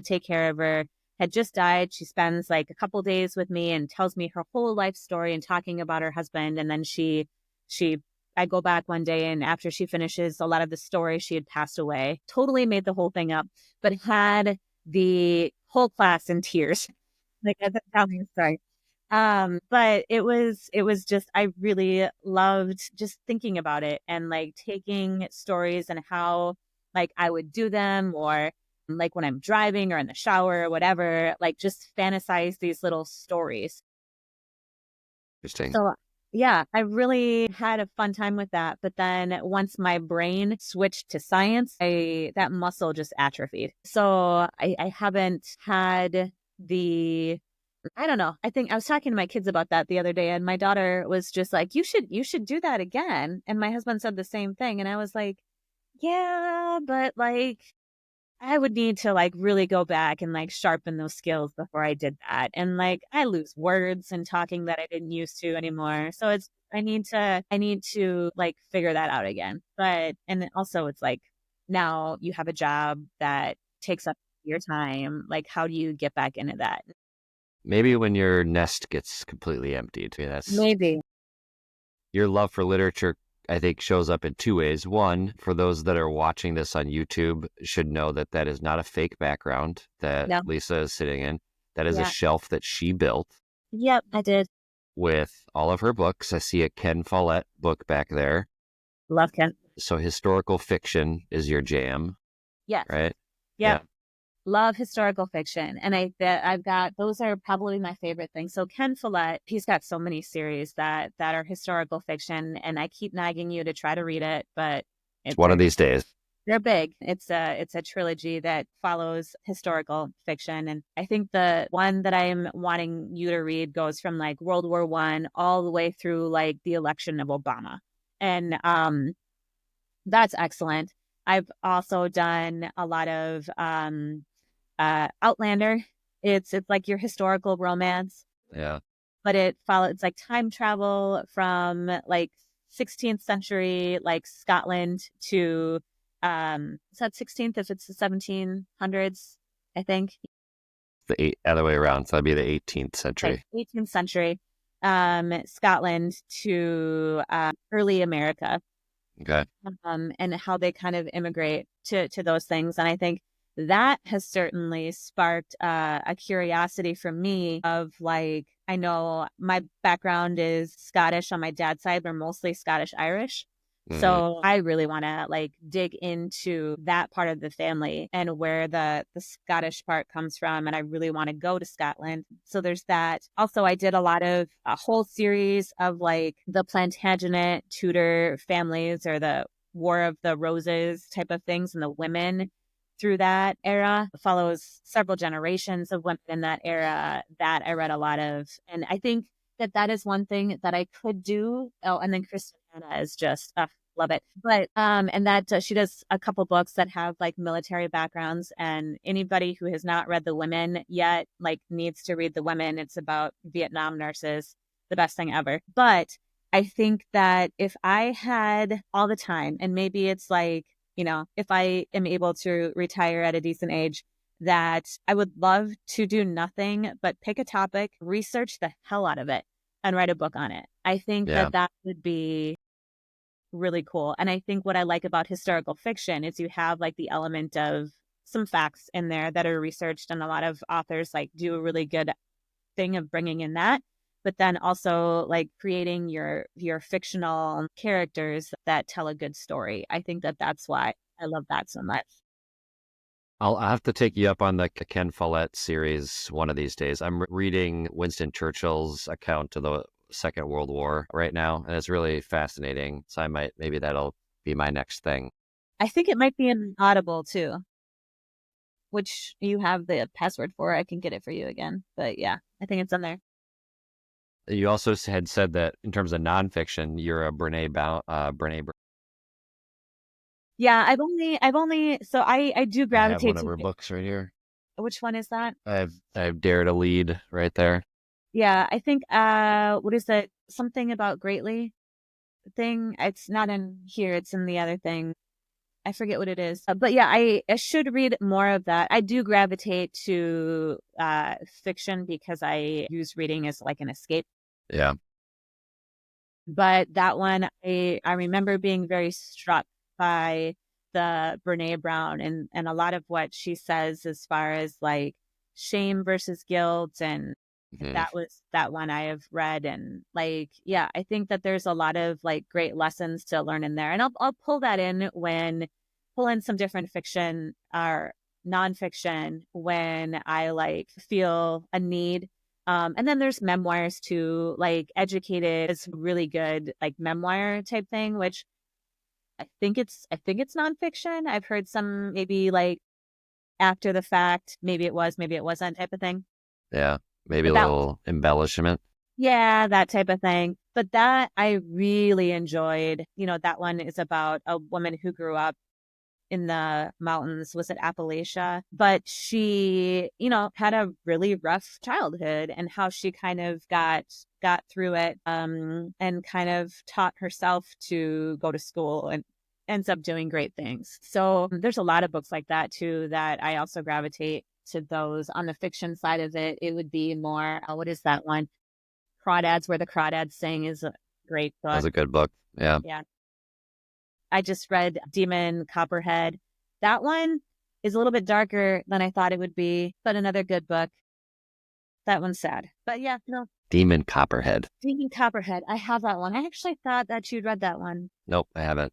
take care of her, had just died. She spends like a couple days with me and tells me her whole life story and talking about her husband. And then she I go back one day and after she finishes a lot of the story, she had passed away. Totally made the whole thing up, but had the whole class in tears. Like as a telling the story. But it was just I really loved just thinking about it and like taking stories and how like I would do them or like when I'm driving or in the shower or whatever, like just fantasize these little stories. Interesting. So yeah, I really had a fun time with that. But then once my brain switched to science, that muscle just atrophied. So I haven't had the I don't know. I think I was talking to my kids about that the other day and my daughter was just like, you should do that again. And my husband said the same thing. And I was like, yeah, but like I would need to like really go back and like sharpen those skills before I did that. And like I lose words and talking that I didn't used to anymore. So I need to like figure that out again. But and also it's like now you have a job that takes up your time. Like how do you get back into that? Maybe when your nest gets completely emptied. I mean, that's Maybe. your love for literature, I think, shows up in two ways. One, for those that are watching this on YouTube, should know that that is not a fake background that No. Lisa is sitting in. That is a Yeah. shelf that she built Yep, I did. with all of her books. I see a Ken Follett book back there. Love Ken. So historical fiction is your jam, Yes. right? Yep. Love historical fiction. And I've got those are probably my favorite things. So Ken Follett, he's got so many series that are historical fiction and I keep nagging you to try to read it, but It's one of these days. they're big. It's a trilogy that follows historical fiction. And I think the one that I'm wanting you to read goes from like World War I all the way through like the election of Obama. And that's excellent. I've also done a lot of Outlander. It's like your historical romance, Yeah. but it's like time travel from like 16th century like Scotland to is that 16th if it's the 1700s, I think. Other way around. So that'd be the 18th century. Right, 18th century Scotland to early America. Okay. And how they kind of immigrate to those things. And I think that has certainly sparked a curiosity for me of like, I know my background is Scottish on my dad's side. We're mostly Scottish Irish. So I really want to like dig into that part of the family and where the Scottish part comes from. And I really want to go to Scotland. So there's that. Also, I did a whole series of like the Plantagenet Tudor families or the War of the Roses type of things and the women through that era. It follows several generations of women in that era that I read a lot of. And I think that is one thing that I could do. Oh, and then Kristen is just love it. But and that she does a couple books that have like military backgrounds, and anybody who has not read The Women yet like needs to read The Women. It's about Vietnam nurses, the best thing ever. But I think that if I had all the time, and maybe it's like, you know, if I am able to retire at a decent age, that I would love to do nothing but pick a topic, research the hell out of it, and write a book on it. I think that would be really cool. And I think what I like about historical fiction is you have like the element of some facts in there that are researched, and a lot of authors like do a really good thing of bringing in that, but then also like creating your fictional characters that tell a good story. I think that's why I love that so much. I'll have to take you up on the Ken Follett series one of these days. I'm reading Winston Churchill's account of the Second World War right now, and it's really fascinating. So maybe that'll be my next thing. I think it might be in Audible too, which you have the password for. I can get it for you again. But yeah, I think it's in there. You also had said that in terms of nonfiction, you're a Brene. Yeah, I've only, so I do gravitate I have one of to, her books right here. which one is that? I have Dare to Lead right there. Yeah, I think, what is that? Something about Greatly thing. It's not in here. It's in the other thing. I forget what it is. But yeah, I should read more of that. I do gravitate to fiction because I use reading as like an escape. Yeah. But that one, I remember being very struck by the Brene Brown and a lot of what she says as far as like shame versus guilt. And that was that one I have read. And like, yeah, I think that there's a lot of like great lessons to learn in there. And I'll pull that in pull in some different fiction or nonfiction when I like feel a need. And then there's memoirs too, like Educated is really good, like memoir type thing, which I think it's nonfiction. I've heard some maybe like after the fact, maybe it was, maybe it wasn't type of thing. Yeah. Maybe a little embellishment. Yeah, that type of thing. But that I really enjoyed. You know, that one is about a woman who grew up in the mountains. Was it Appalachia? But she, you know, had a really rough childhood, and how she kind of got through it, and kind of taught herself to go to school and ends up doing great things. So there's a lot of books like that too that I also gravitate to those. On the fiction side of it, it would be more, what is that one? Crawdads Where the Crawdads Sing is a great book. That was a good book. Yeah. Yeah. I just read Demon Copperhead. That one is a little bit darker than I thought it would be, but another good book. That one's sad. But yeah, no. Demon Copperhead. Demon Copperhead. I have that one. I actually thought that you'd read that one. Nope, I haven't.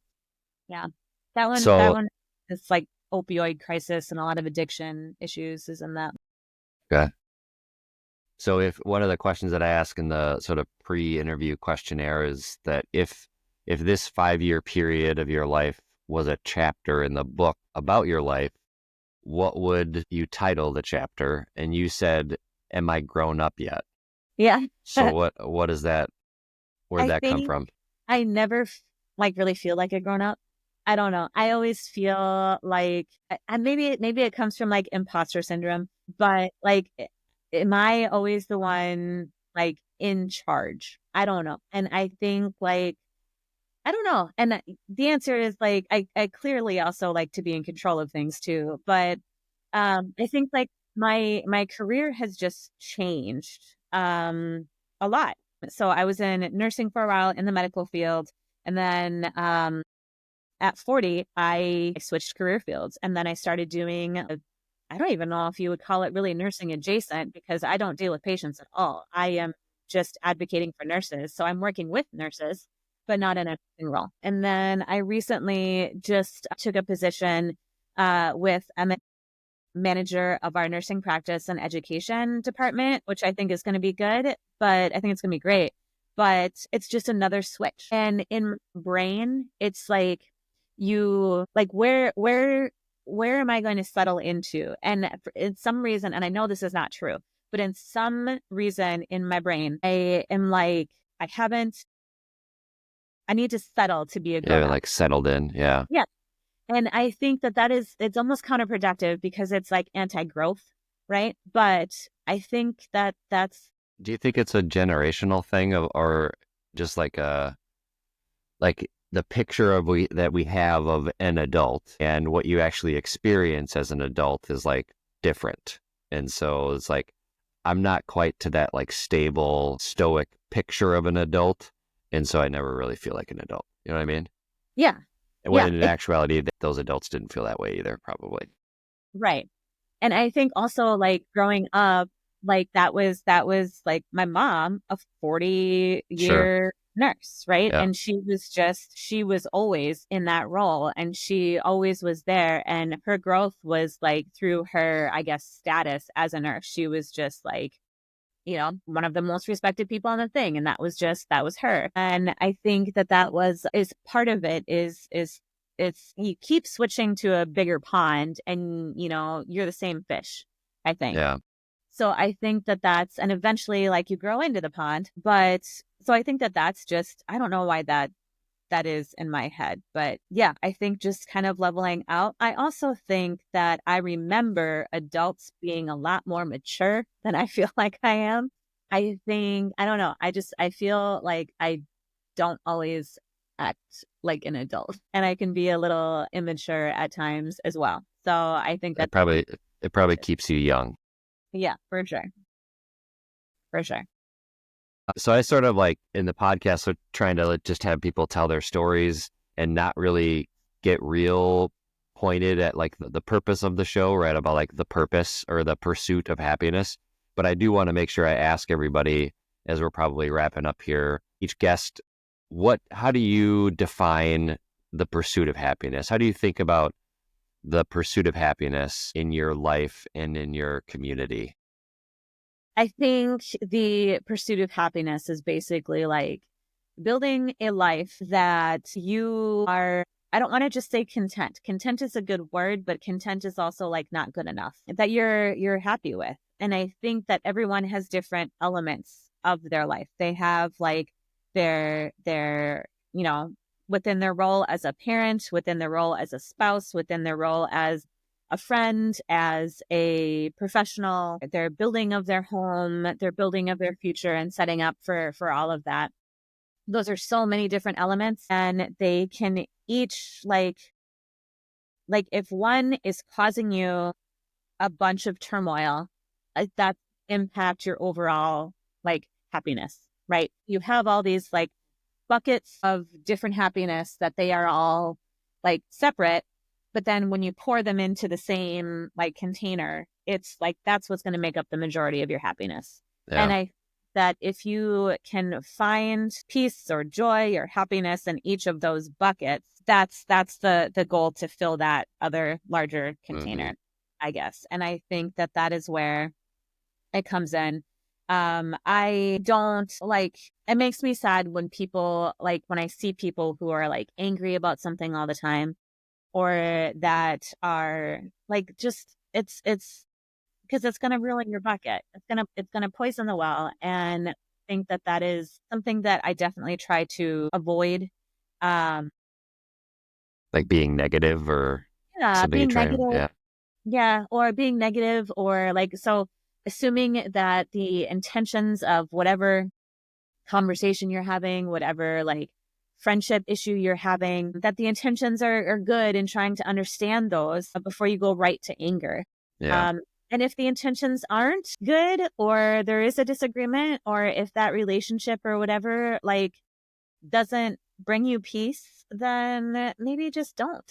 Yeah. That one is like opioid crisis and a lot of addiction issues is in that. Okay. So if one of the questions that I ask in the sort of pre-interview questionnaire is that if this 5-year period of your life was a chapter in the book about your life, what would you title the chapter? And you said, "Am I grown up yet?" Yeah. So what is that? Where'd that come from? I never like really feel like a grown up. I don't know. I always feel like, and maybe it comes from like imposter syndrome, but like, am I always the one like in charge? I don't know. And I think like, I don't know. And the answer is like, I clearly also like to be in control of things too. But I think like my career has just changed a lot. So I was in nursing for a while in the medical field. And then at 40, I switched career fields, and then I started doing I don't even know if you would call it really nursing adjacent, because I don't deal with patients at all. I am just advocating for nurses. So I'm working with nurses, but not in a nursing role. And then I recently just took a position with a manager of our nursing practice and education department, which I think is going to be good, but I think it's going to be great. But it's just another switch. And in my brain, it's like where am I going to settle into? And in some reason, and I know this is not true, but in some reason in my brain, I am like, I need to settle to be a grown-up. like settled in. Yeah. Yeah. And I think it's almost counterproductive because it's like anti-growth, right? But I think that's. Do you think it's a generational thing or just like the picture that we have of an adult and what you actually experience as an adult is like different. And so it's like, I'm not quite to that like stable, stoic picture of an adult. And so I never really feel like an adult. You know what I mean? Yeah. And when in actuality, those adults didn't feel that way either, probably. Right. And I think also like growing up, like that was like my mom, a 40-year nurse, right? Yeah. And she was always in that role, and she always was there. And her growth was like through her, I guess, status as a nurse. She was just like, one of the most respected people on the thing. And that was her. And I think that is part of it is it's you keep switching to a bigger pond and, you're the same fish, I think. Yeah. So I think that's, and eventually like you grow into the pond, but so I think that's just, I don't know why that is in my head, but yeah, I think just kind of leveling out. I also think that I remember adults being a lot more mature than I feel like I am. I don't know. I feel like I don't always act like an adult, and I can be a little immature at times as well. So I think that it probably keeps you young. Yeah, for sure. For sure. So I sort of like in the podcast, so trying to just have people tell their stories and not really get real pointed at like the purpose of the show, right? About like the purpose or the pursuit of happiness. But I do want to make sure I ask everybody, as we're probably wrapping up here, each guest, how do you define the pursuit of happiness? How do you think about the pursuit of happiness in your life and in your community? I think the pursuit of happiness is basically like building a life that you are, I don't want to just say content. Content is a good word, but content is also like not good enough, that you're happy with. And I think that everyone has different elements of their life. They have like their within their role as a parent, within their role as a spouse, within their role as a friend, as a professional, their building of their home, their building of their future, and setting up for all of that. Those are so many different elements, and they can each like if one is causing you a bunch of turmoil, that impact your overall like happiness, right? You have all these like buckets of different happiness that they are all like separate. But then when you pour them into the same like container, it's like that's what's going to make up the majority of your happiness. Yeah. And that if you can find peace or joy or happiness in each of those buckets, that's the goal, to fill that other larger container, I guess. And I think that is where it comes in. I don't like, it makes me sad when when I see people who are like angry about something all the time, or that are like, just, it's because it's going to ruin your bucket. It's going to poison the well. And I think that is something that I definitely try to avoid. Like being negative or something. Being negative. Yeah. Or being negative, or like, so assuming that the intentions of whatever conversation you're having, whatever like friendship issue you're having, that the intentions are good, and trying to understand those before you go right to anger. Yeah. And if the intentions aren't good, or there is a disagreement, or if that relationship or whatever like doesn't bring you peace, then maybe just don't,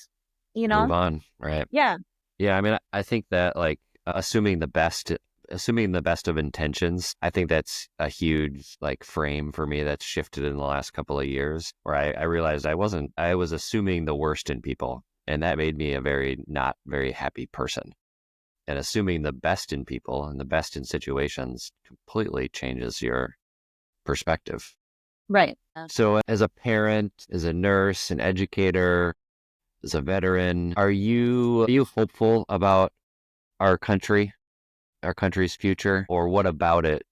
move on. Right. Yeah. Yeah. I mean, I think that like assuming the best of intentions. I think that's a huge like frame for me that's shifted in the last couple of years, where I realized I was assuming the worst in people, and that made me a not very happy person. And assuming the best in people and the best in situations completely changes your perspective. Right. So as a parent, as a nurse, an educator, as a veteran, are you hopeful about our country's future, or what about it,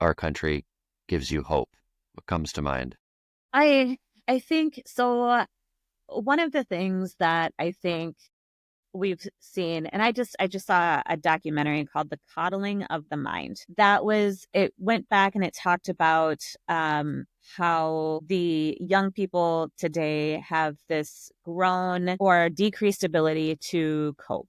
our country, gives you hope? What comes to mind? I think so. One of the things that I think we've seen, and I just saw a documentary called The Coddling of the Mind. It went back and it talked about how the young people today have this grown or decreased ability to cope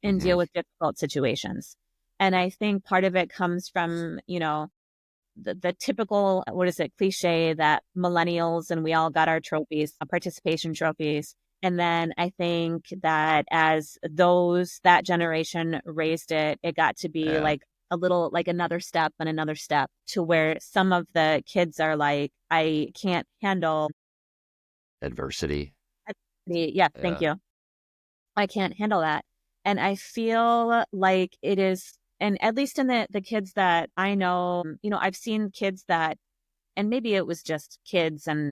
and deal with difficult situations. And I think part of it comes from, the typical, what is it, cliche that millennials and we all got our trophies, participation trophies. And then I think that as that generation raised it, it got to be like a little, like another step and another step, to where some of the kids are like, I can't handle Adversity. Yeah, thank you. I can't handle that. And I feel like it is, and at least in the kids that I know, I've seen kids that, and maybe it was just kids and,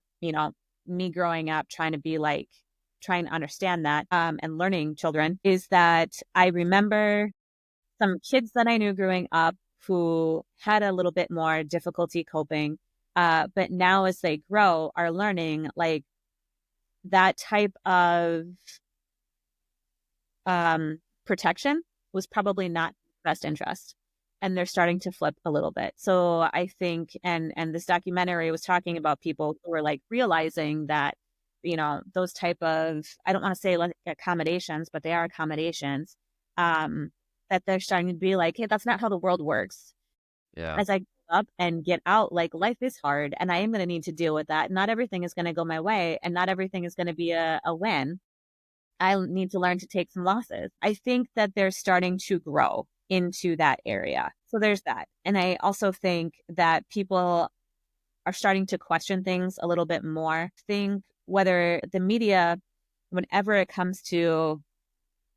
me growing up trying to understand that, and learning children, is that I remember some kids that I knew growing up who had a little bit more difficulty coping, but now as they grow are learning like that type of protection was probably not best interest, and they're starting to flip a little bit. So I think, and this documentary was talking about people who were like realizing that, those type of, I don't want to say like accommodations, but they are accommodations, that they're starting to be like, hey, that's not how the world works. Yeah. As I grow up and get out, like life is hard and I am going to need to deal with that. Not everything is going to go my way and not everything is going to be a win. I need to learn to take some losses. I think that they're starting to grow into that area. So there's that. And I also think that people are starting to question things a little bit more. Think whether the media, whenever it comes to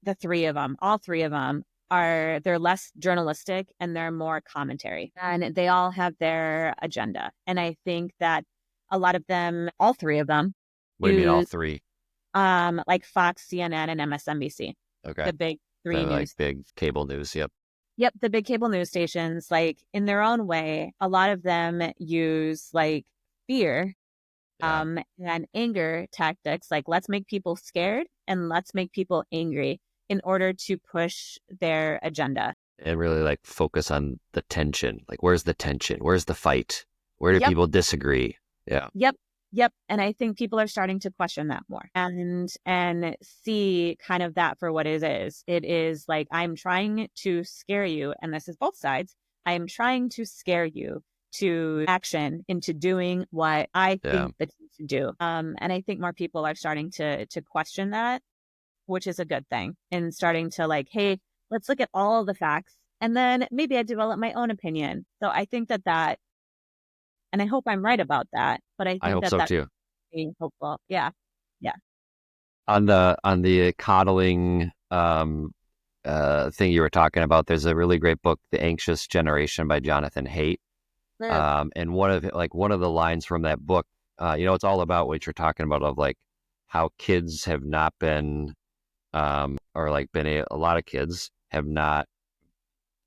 the three of them, all three of them, they're less journalistic and they're more commentary. And they all have their agenda. And I think that a lot of them, all three of them, What do you mean all three? Like Fox, CNN, and MSNBC. Okay. The big three news. Like big cable news. Yep. Yep. The big cable news stations, like in their own way, a lot of them use like fear, and anger tactics. Like, let's make people scared and let's make people angry in order to push their agenda. And really like focus on the tension. Like, where's the tension? Where's the fight? Where do people disagree? Yeah. Yep. And I think people are starting to question that more and see kind of that for what it is. It is like, I'm trying to scare you. And this is both sides. I am trying to scare you to action, into doing what I think that you should do. And I think more people are starting to question that, which is a good thing, and starting to like, hey, let's look at all the facts. And then maybe I develop my own opinion. So I think that, and I hope I'm right about that, but I think hope so that's too. Being hopeful. Yeah. On the coddling thing you were talking about, there's a really great book, The Anxious Generation by Jonathan Haidt. And one of the lines from that book, it's all about what you're talking about, of like how kids have not been, a lot of kids have not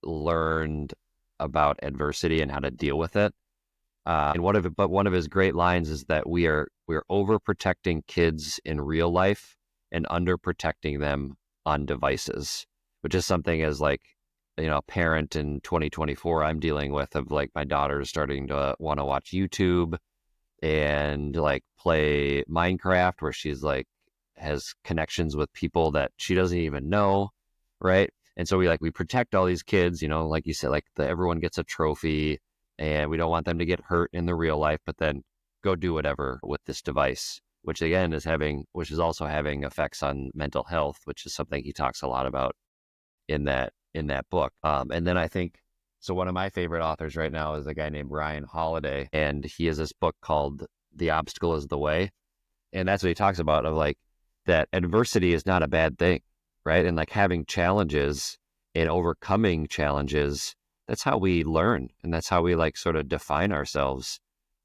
learned about adversity and how to deal with it. And one of his great lines is that we're overprotecting kids in real life and underprotecting them on devices, which is something as like, a parent in 2024 I'm dealing with, of like my daughter starting to want to watch YouTube and like play Minecraft, where she's like has connections with people that she doesn't even know, right? And so we protect all these kids, like you said, like everyone gets a trophy, and we don't want them to get hurt in the real life, but then go do whatever with this device, which is also having effects on mental health, which is something he talks a lot about. in that book. And then I think, so one of my favorite authors right now is a guy named Ryan Holiday, and he has this book called The Obstacle is the Way. And that's what he talks about, of like that adversity is not a bad thing, right? And like having challenges and overcoming challenges, that's how we learn. And that's how we like sort of define ourselves.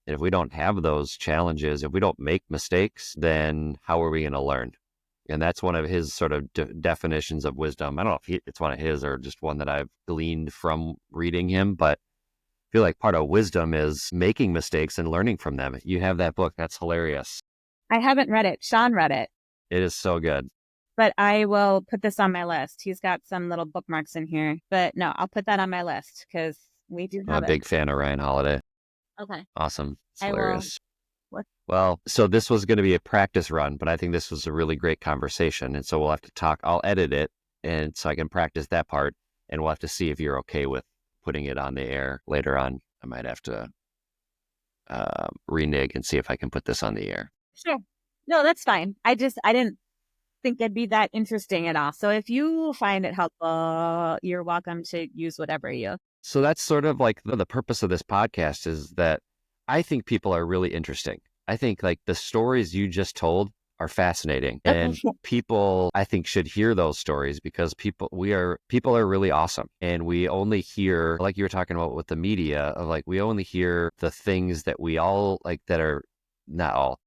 And if we don't have those challenges, if we don't make mistakes, then how are we going to learn? And that's one of his sort of definitions of wisdom. I don't know if it's one of his or just one that I've gleaned from reading him, but I feel like part of wisdom is making mistakes and learning from them. You have that book. That's hilarious. I haven't read it. Sean read it. It is so good. But I will put this on my list. He's got some little bookmarks in here. But no, I'll put that on my list because we do have I'm a big fan of Ryan Holiday. Okay. Awesome. It's I hilarious. What? Well, so this was going to be a practice run, but I think this was a really great conversation. And so we'll have to talk. I'll edit it, and so I can practice that part. And we'll have to see if you're okay with putting it on the air later on. I might have to renege and see if I can put this on the air. Sure. No, that's fine. I didn't think it'd be that interesting at all. So if you find it helpful, you're welcome to use whatever you. So that's sort of like the purpose of this podcast, is that I think people are really interesting. I think like the stories you just told are fascinating, and people I think should hear those stories, because people are really awesome. And we only hear, like you were talking about with the media, of like, we only hear the things that we all like, that are not all.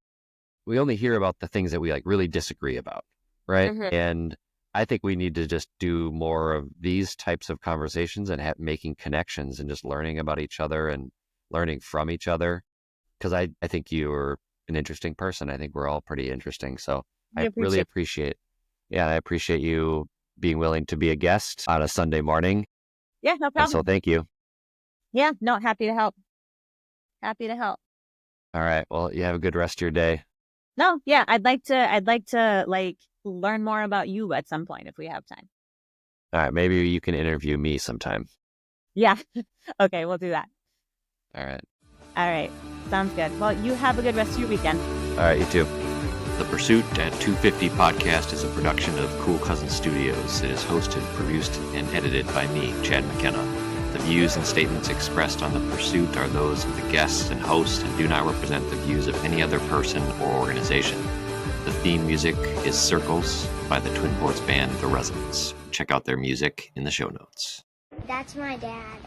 We only hear about the things that we like really disagree about. Right. Mm-hmm. And I think we need to just do more of these types of conversations and making connections and just learning about each other and learning from each other. Because I think you're an interesting person. I think we're all pretty interesting. So I really appreciate you being willing to be a guest on a Sunday morning. Yeah, no problem. And so thank you. Yeah, no, happy to help. Happy to help. All right. Well, you have a good rest of your day. No, yeah, I'd like to like learn more about you at some point if we have time. All right. Maybe you can interview me sometime. Yeah. Okay, we'll do that. All right. All right. Sounds good. Well, you have a good rest of your weekend. All right, you too. The Pursuit at 250 podcast is a production of Cool Cousin Studios. It is hosted, produced, and edited by me, Chad McKenna. The views and statements expressed on The Pursuit are those of the guests and host and do not represent the views of any other person or organization. The theme music is Circles by the Twin Ports band The Resonance. Check out their music in the show notes. That's my dad.